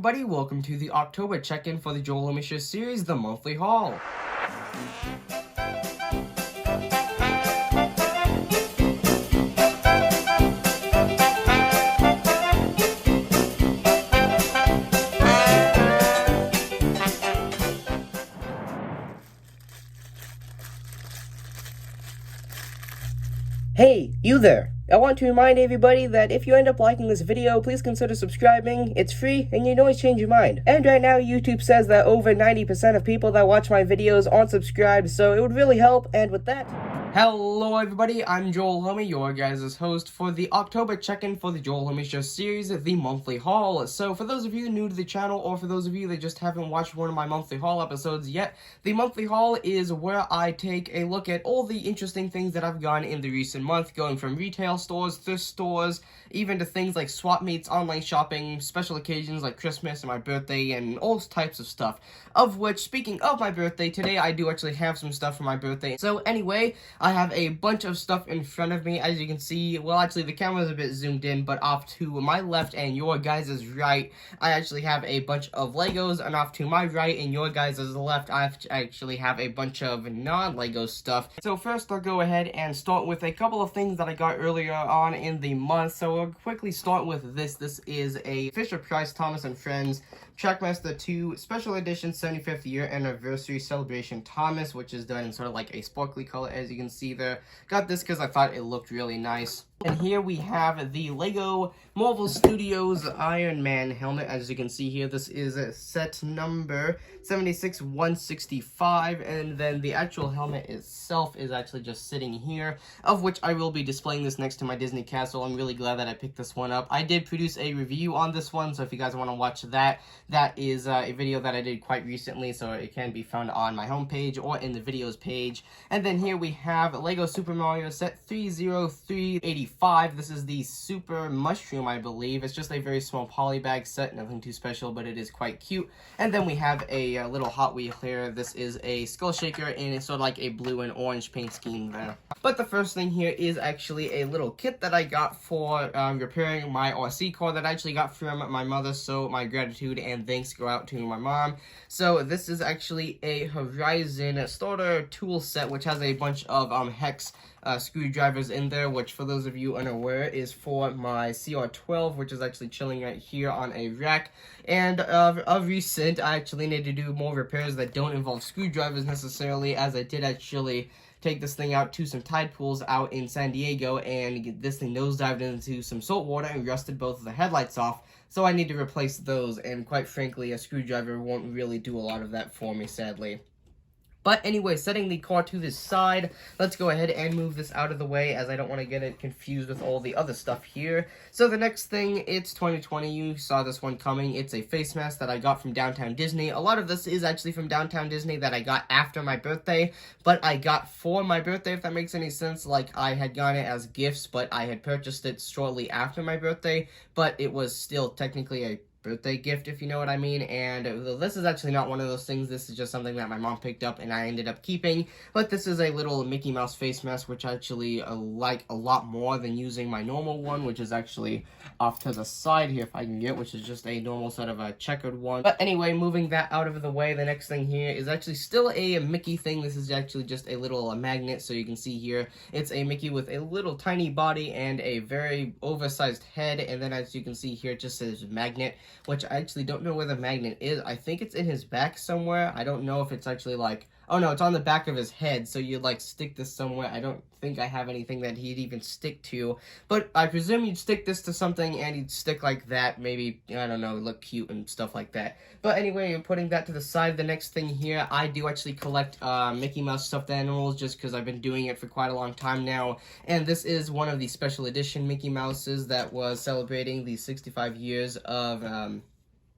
everybody, welcome to the October check-in for the Joel Homie Show series, The Monthly Haul. Hey, you there! I want to remind everybody that if you end up liking this video, please consider subscribing. It's free, and you can always change your mind. And right now, YouTube says that over 90% of people that watch my videos aren't subscribed, so it would really help, and with that... Hello everybody, I'm Joel Homie, your guys' host for the October check-in for the Joel Homie Show series, The Monthly Haul. So for those of you new to the channel, or for those of you that just haven't watched one of my Monthly Haul episodes yet, the Monthly Haul is where I take a look at all the interesting things that I've gotten in the recent month, going from retail stores, thrift stores, even to things like swap meets, online shopping, special occasions like Christmas and my birthday, and all types of stuff. Of which, speaking of my birthday, today I do actually have some stuff for my birthday. So anyway, I have a bunch of stuff in front of me, as you can see. Well, actually, the camera's a bit zoomed in, but off to my left and your guys' right, I actually have a bunch of Legos, and off to my right and your guys' left, I actually have a bunch of non-Lego stuff. So first, I'll go ahead and start with a couple of things that I got earlier on in the month. So we'll quickly start with this. This is a Fisher-Price Thomas & Friends Trackmaster 2 Special Edition 75th Year Anniversary Celebration Thomas, which is done in sort of like a sparkly color, as you can see there. Got this because I thought it looked really nice. And here we have the Lego Marvel Studios Iron Man helmet. As you can see here, this is set number 76165, and then the actual helmet itself is actually just sitting here, of which I will be displaying this next to my Disney castle. I'm really glad that I picked this one up. I did produce a review on this one, so if you guys want to watch that, that is a video that I did quite recently, so it can be found on my homepage or in the videos page. And then here we have Lego Super Mario set 30385. This is the Super Mushroom, I believe. It's just a very small polybag set, nothing too special, but it is quite cute. And then we have a little Hot Wheel here. This is a Skull Shaker, and it's sort of like a blue and orange paint scheme there. But the first thing here is actually a little kit that I got for repairing my RC car that I actually got from my mother, so my gratitude and thanks go out to my mom. So this is actually a Horizon starter tool set, which has a bunch of hex screwdrivers in there, which for those of you unaware is for my CR12, which is actually chilling right here on a rack. And of recent, I actually need to do more repairs that don't involve screwdrivers necessarily, as I did actually take this thing out to some tide pools out in San Diego, and this thing nosedived into some salt water and rusted both of the headlights off. So I need to replace those, and quite frankly, a screwdriver won't really do a lot of that for me, sadly. But anyway, setting the car to this side, let's go ahead and move this out of the way, as I don't want to get it confused with all the other stuff here. So the next thing, it's 2020, you saw this one coming. It's a face mask that I got from Downtown Disney. A lot of this is actually from Downtown Disney that I got after my birthday, but I got for my birthday, if that makes any sense. Like, I had gotten it as gifts, but I had purchased it shortly after my birthday, but it was still technically a birthday gift, if you know what I mean. And this is actually not one of those things. This is just something that my mom picked up and I ended up keeping. But this is a little Mickey Mouse face mask, which I actually like a lot more than using my normal one, which is actually off to the side here if I can get, which is just a normal set of a checkered one. But anyway, moving that out of the way, the next thing here is actually still a Mickey thing. This is actually just a little magnet, so you can see here it's a Mickey with a little tiny body and a very oversized head, and then as you can see here it just says magnet, which I actually don't know where the magnet is. I think it's in his back somewhere. I don't know if it's actually like... Oh no, it's on the back of his head, so you'd like stick this somewhere. I don't think I have anything that he'd even stick to, but I presume you'd stick this to something and he'd stick like that, maybe, I don't know, look cute and stuff like that. But anyway, putting that to the side, the next thing here, I do actually collect Mickey Mouse stuffed animals, just because I've been doing it for quite a long time now, and this is one of the special edition Mickey Mouses that was celebrating the 65 years of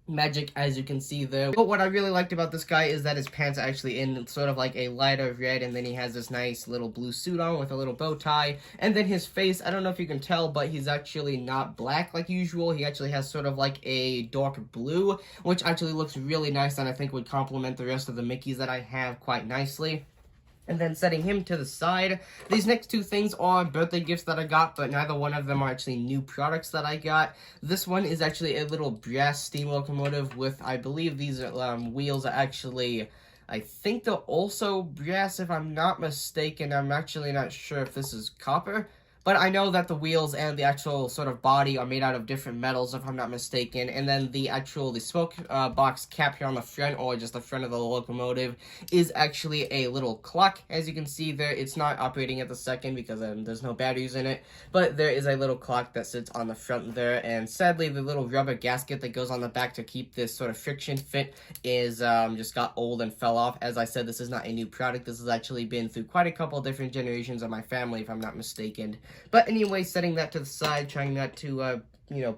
magic, as you can see there. But what I really liked about this guy is that his pants are actually in sort of like a lighter red, and then he has this nice little blue suit on with a little bow tie. And then his face, I don't know if you can tell, but he's actually not black like usual. He actually has sort of like a dark blue, which actually looks really nice and I think would complement the rest of the Mickeys that I have quite nicely. And then setting him to the side, these next two things are birthday gifts that I got, but neither one of them are actually new products that I got. This one is actually a little brass steam locomotive with, I believe these wheels are actually, I think they're also brass if I'm not mistaken. I'm actually not sure if this is copper. But I know that the wheels and the actual sort of body are made out of different metals, if I'm not mistaken. And then the smoke box cap here on the front, or just the front of the locomotive, is actually a little clock. As you can see there, it's not operating at the second because there's no batteries in it. But there is a little clock that sits on the front there. And sadly, the little rubber gasket that goes on the back to keep this sort of friction fit is just got old and fell off. As I said, this is not a new product. This has actually been through quite a couple different generations of my family, if I'm not mistaken. But anyway, setting that to the side, trying not to,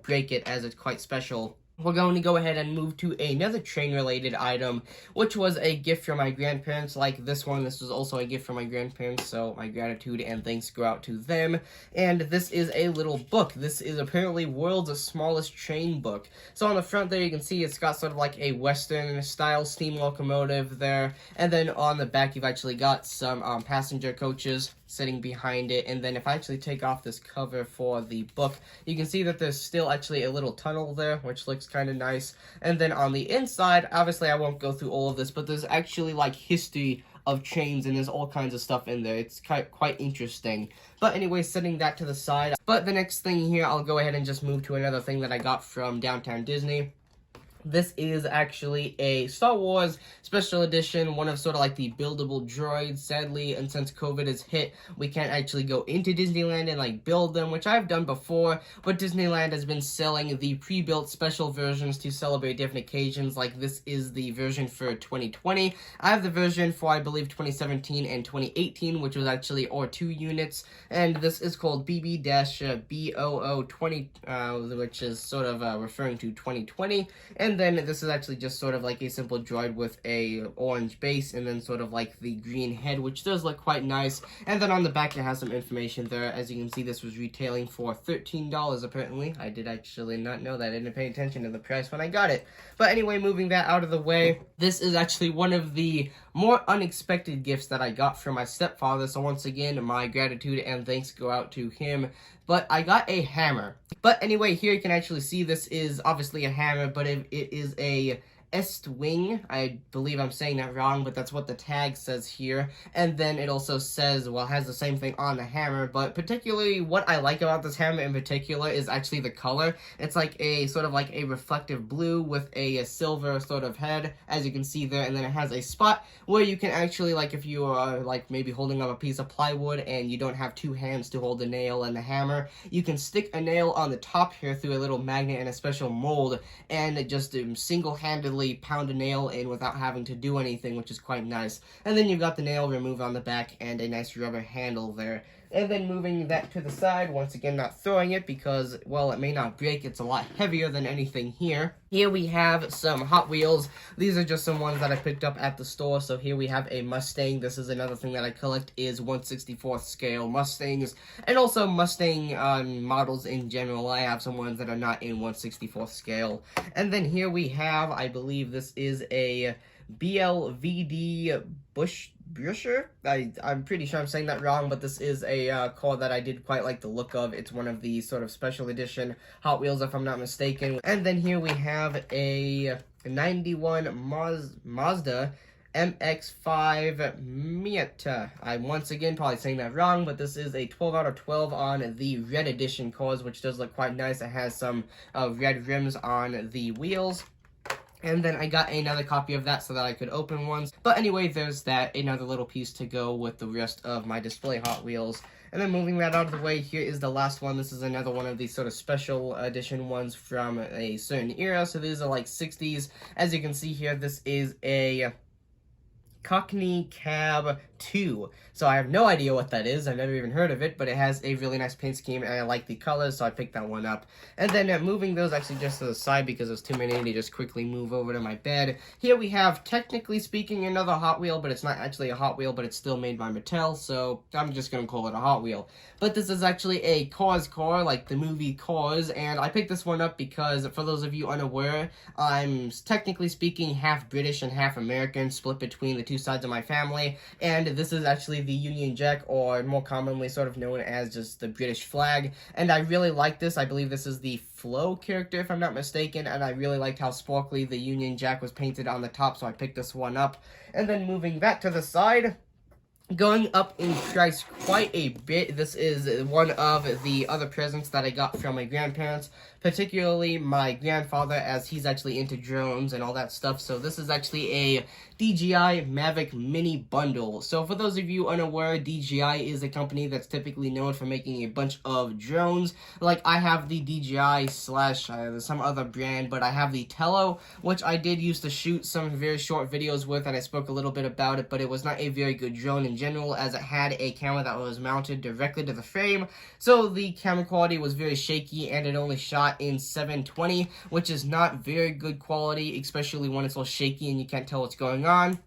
break it as it's quite special. We're going to go ahead and move to another train-related item, which was a gift from my grandparents. Like this one, this was also a gift from my grandparents, so my gratitude and thanks go out to them. And this is a little book. This is apparently world's smallest train book. So on the front there, you can see it's got sort of like a Western-style steam locomotive there. And then on the back, you've actually got some passenger coaches sitting behind it. And then if I actually take off this cover for the book, you can see that there's still actually a little tunnel there, which looks kind of nice. And then on the inside, obviously I won't go through all of this, but there's actually like history of trains and there's all kinds of stuff in there. It's quite interesting. But anyway, setting that to the side. But the next thing here, I'll go ahead and just move to another thing that I got from Downtown Disney. This is actually a Star Wars special edition, one of sort of like the buildable droids. Sadly, and since COVID has hit, we can't actually go into Disneyland and like build them, which I've done before, but Disneyland has been selling the pre-built special versions to celebrate different occasions. Like this is the version for 2020. I have the version for, I believe, 2017 and 2018, which was actually R2 units, and this is called BB-BOO20, which is sort of referring to 2020, and then this is actually just sort of like a simple droid with a orange base and then sort of like the green head, which does look quite nice. And then on the back it has some information there. As you can see, this was retailing for $13 apparently. I did actually not know that. I didn't pay attention to the price when I got it. But anyway, moving that out of the way, this is actually one of the more unexpected gifts that I got from my stepfather. So once again, my gratitude and thanks go out to him. But I got a hammer. But anyway, here you can actually see this is obviously a hammer, but it is a Estwing. I believe I'm saying that wrong, but that's what the tag says here. And then it also says, well, it has the same thing on the hammer, but particularly what I like about this hammer in particular is actually the color. It's like a sort of like a reflective blue with a silver sort of head, as you can see there, and then it has a spot where you can actually, like if you are like maybe holding up a piece of plywood and you don't have two hands to hold the nail and the hammer, you can stick a nail on the top here through a little magnet and a special mold, and just single-handedly pound a nail in without having to do anything, which is quite nice. And then you've got the nail removed on the back and a nice rubber handle there. And then moving that to the side, once again not throwing it because, well, it may not break, it's a lot heavier than anything here. Here we have some Hot Wheels. These are just some ones that I picked up at the store. So here we have a Mustang. This is another thing that I collect is 1/64th scale Mustangs. And also Mustang models in general. I have some ones that are not in 1/64th scale. And then here we have, I believe this is a BLVD Busher. I'm pretty sure I'm saying that wrong, but this is a car that I did quite like the look of. It's one of the sort of special edition Hot Wheels, if I'm not mistaken. And then here we have a 91 Mazda MX-5 Miata. I'm once again probably saying that wrong, but this is a 12 out of 12 on the red edition cars, which does look quite nice. It has some red rims on the wheels. And then I got another copy of that so that I could open ones. But anyway, there's that, another little piece to go with the rest of my display Hot Wheels. And then moving that out of the way, here is the last one. This is another one of these sort of special edition ones from a certain era. So these are like 60s. As you can see here, this is a Cockney Cab 2. So I have no idea what that is. I've never even heard of it, but it has a really nice paint scheme and I like the colors, so I picked that one up. And then moving those actually just to the side because there's too many to just quickly move over to my bed. Here we have, technically speaking, another Hot Wheel, but it's not actually a Hot Wheel, but it's still made by Mattel, so I'm just gonna call it a Hot Wheel. But this is actually a Cars car, like the movie Cars, and I picked this one up because, for those of you unaware, I'm technically speaking half British and half American, split between the two sides of my family, and this is actually the Union Jack, or more commonly sort of known as just the British flag, and I really like this. I believe this is the Flo character, if I'm not mistaken, and I really liked how sparkly the Union Jack was painted on the top, so I picked this one up. And then moving back to the side, going up in price quite a bit. This is one of the other presents that I got from my grandparents, particularly my grandfather, as he's actually into drones and all that stuff. So this is actually a DJI Mavic Mini bundle. So for those of you unaware, DJI is a company that's typically known for making a bunch of drones. Like, I have the DJI slash some other brand, but I have the Tello, which I did used to shoot some very short videos with, and I spoke a little bit about it, but it was not a very good drone in general, as it had a camera that was mounted directly to the frame. So the camera quality was very shaky, and it only shot in 720, which is not very good quality, especially when it's all shaky and you can't tell what's going on.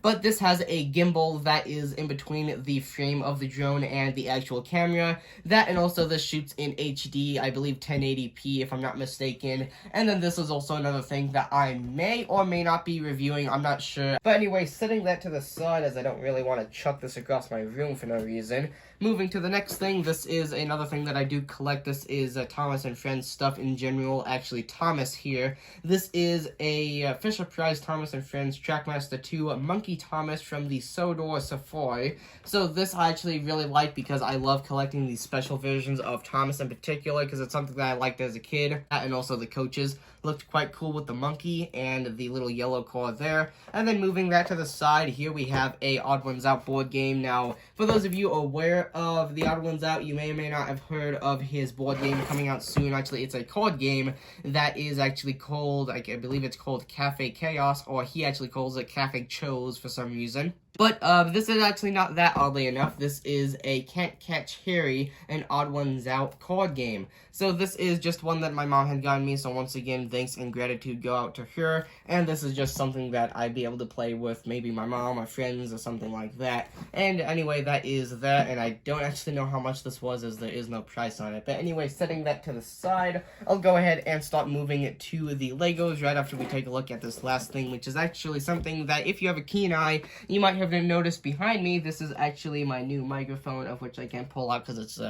But this has a gimbal that is in between the frame of the drone and the actual camera. That, and also this shoots in HD, I believe 1080p if I'm not mistaken. And then this is also another thing that I may or may not be reviewing, I'm not sure. But anyway, setting that to the side, as I don't really want to chuck this across my room for no reason. Moving to the next thing, this is another thing that I do collect. This is Thomas and Friends stuff in general. Actually, Thomas here. This is a Fisher-Price Thomas and Friends Trackmaster 2 Monkey Thomas from the Sodor Safari. So this I actually really like because I love collecting these special versions of Thomas in particular, because it's something that I liked as a kid. And also the coaches looked quite cool with the monkey and the little yellow core there. And then moving that to the side, here we have a Odd Ones Out board game. Now, for those of you aware of the Odd Ones Out, you may or may not have heard of his board game coming out soon. Actually, it's a card game that is actually called, I believe it's called Cafe Chaos, or he actually calls it Cafe Chose for some reason. But this is actually not that, oddly enough. This is a Can't Catch Harry, an Odd Ones Out card game. So this is just one that my mom had gotten me, so once again, thanks and gratitude go out to her. And this is just something that I'd be able to play with maybe my mom or friends or something like that. And anyway, that is that, and I don't actually know how much this was, as there is no price on it. But anyway, setting that to the side, I'll go ahead and start moving it to the Legos right after we take a look at this last thing, which is actually something that, if you have a keen eye, you might have noticed behind me. This is actually my new microphone, of which I can't pull out because it's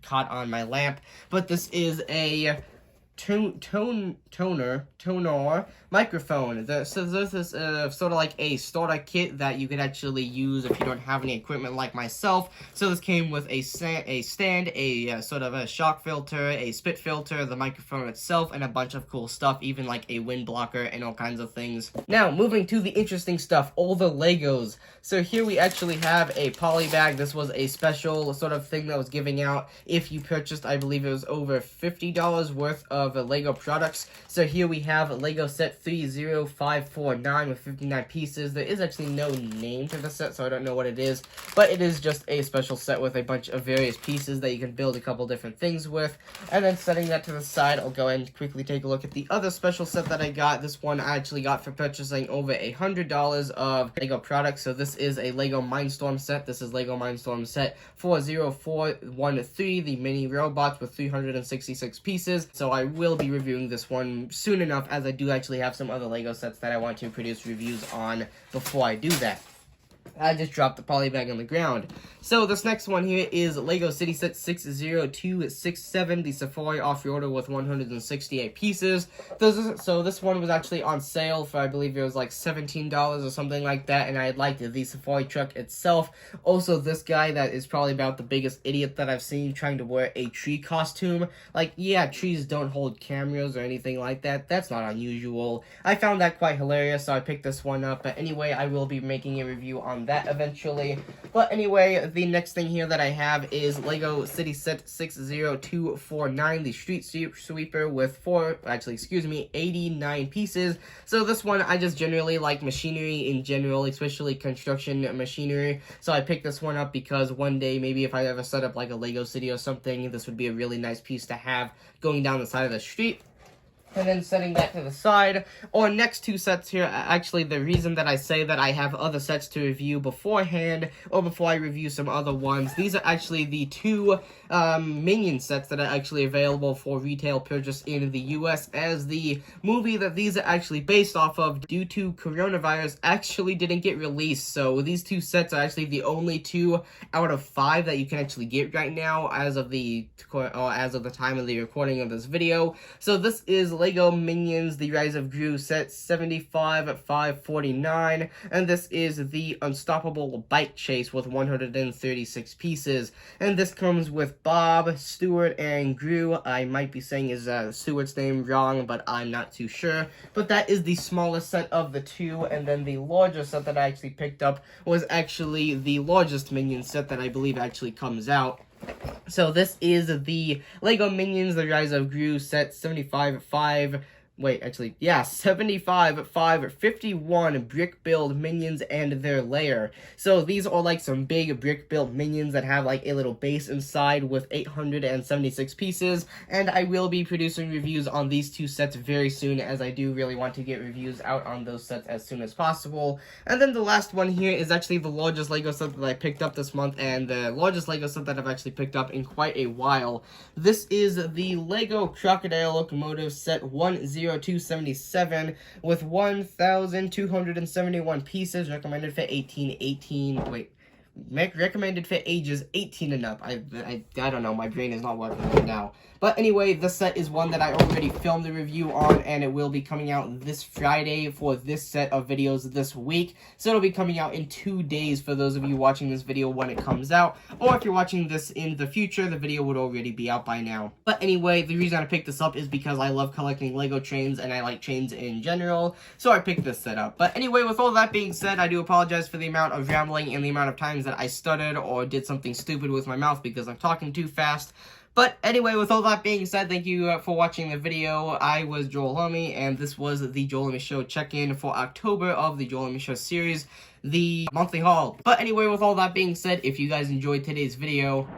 caught on my lamp. But this is a toner microphone. So this is sort of like a starter kit that you could actually use if you don't have any equipment like myself. So this came with a stand, a sort of a shock filter, a spit filter, the microphone itself, and a bunch of cool stuff, even like a wind blocker and all kinds of things. Now, moving to the interesting stuff, all the Legos. So here we actually have a poly bag. This was a special sort of thing that was giving out if you purchased, I believe it was over $50 worth of Lego products. So here we have a Lego set 30549 with 59 pieces. There is actually no name to the set, so I don't know what it is, but it is just a special set with a bunch of various pieces that you can build a couple different things with. And then setting that to the side, I'll go ahead and quickly take a look at the other special set that I got. This one I actually got for purchasing over $100 of Lego products. So this is a Lego Mindstorm set. This is Lego Mindstorm set 40413, the mini robots with 366 pieces. So I will be reviewing this one soon enough, as I do actually have some other Lego sets that I want to produce reviews on before I do that. I just dropped the poly bag on the ground. So this next one here is Lego City Set 60267, the Safari off-roader with 168 pieces. So this one was actually on sale for, I believe it was like $17 or something like that, and I liked the Safari truck itself. Also, this guy that is probably about the biggest idiot that I've seen, trying to wear a tree costume. Like, yeah, trees don't hold cameras or anything like that. That's not unusual. I found that quite hilarious, so I picked this one up. But anyway, I will be making a review on that eventually. But anyway, the next thing here that I have is Lego City Set 60249, the street sweeper with 89 pieces. So this one, I just generally like machinery in general, especially construction machinery. So I picked this one up because one day, maybe if I ever set up like a Lego city or something, this would be a really nice piece to have going down the side of the street. And then setting that to the side, or next two sets here, actually the reason that I say that I have other sets to review beforehand, or before I review some other ones, these are actually the two Minion sets that are actually available for retail purchase in the US, as the movie that these are actually based off of, due to coronavirus, actually didn't get released. So these two sets are actually the only 2 out of 5 that you can actually get right now as of the time of the recording of this video. So this is Lego Minions The Rise of Gru set 75 at 549, and this is the Unstoppable Bike Chase with 136 pieces. And this comes with Bob, Stuart, and Gru. I might be saying his Stuart's name wrong, but I'm not too sure. But that is the smallest set of the two, and then the largest set that I actually picked up was actually the largest Minion set that I believe actually comes out. So this is the Lego Minions The Rise of Gru set 75 at 5. 75 at 5, 51 brick build minions and their lair. So these are like some big brick built minions that have like a little base inside with 876 pieces, and I will be producing reviews on these two sets very soon, as I do really want to get reviews out on those sets as soon as possible. And then the last one here is actually the largest Lego set that I picked up this month, and the largest Lego set that I've actually picked up in quite a while. This is the Lego Crocodile Locomotive set 10277 with 1,271 pieces, recommended fit recommended fit ages 18 and up. I don't know, my brain is not working right now. But anyway, this set is one that I already filmed the review on, and it will be coming out this Friday for this set of videos this week. So it'll be coming out in 2 days for those of you watching this video when it comes out. Or if you're watching this in the future, the video would already be out by now. But anyway, the reason I picked this up is because I love collecting Lego trains, and I like trains in general. So I picked this set up. But anyway, with all that being said, I do apologize for the amount of rambling and the amount of times that I stuttered or did something stupid with my mouth because I'm talking too fast. But anyway, with all that being said, thank you for watching the video. I was Joel Homie, and this was the Joel Homie Show check-in for October of the Joel Homie Show series, the monthly haul. But anyway, with all that being said, if you guys enjoyed today's video,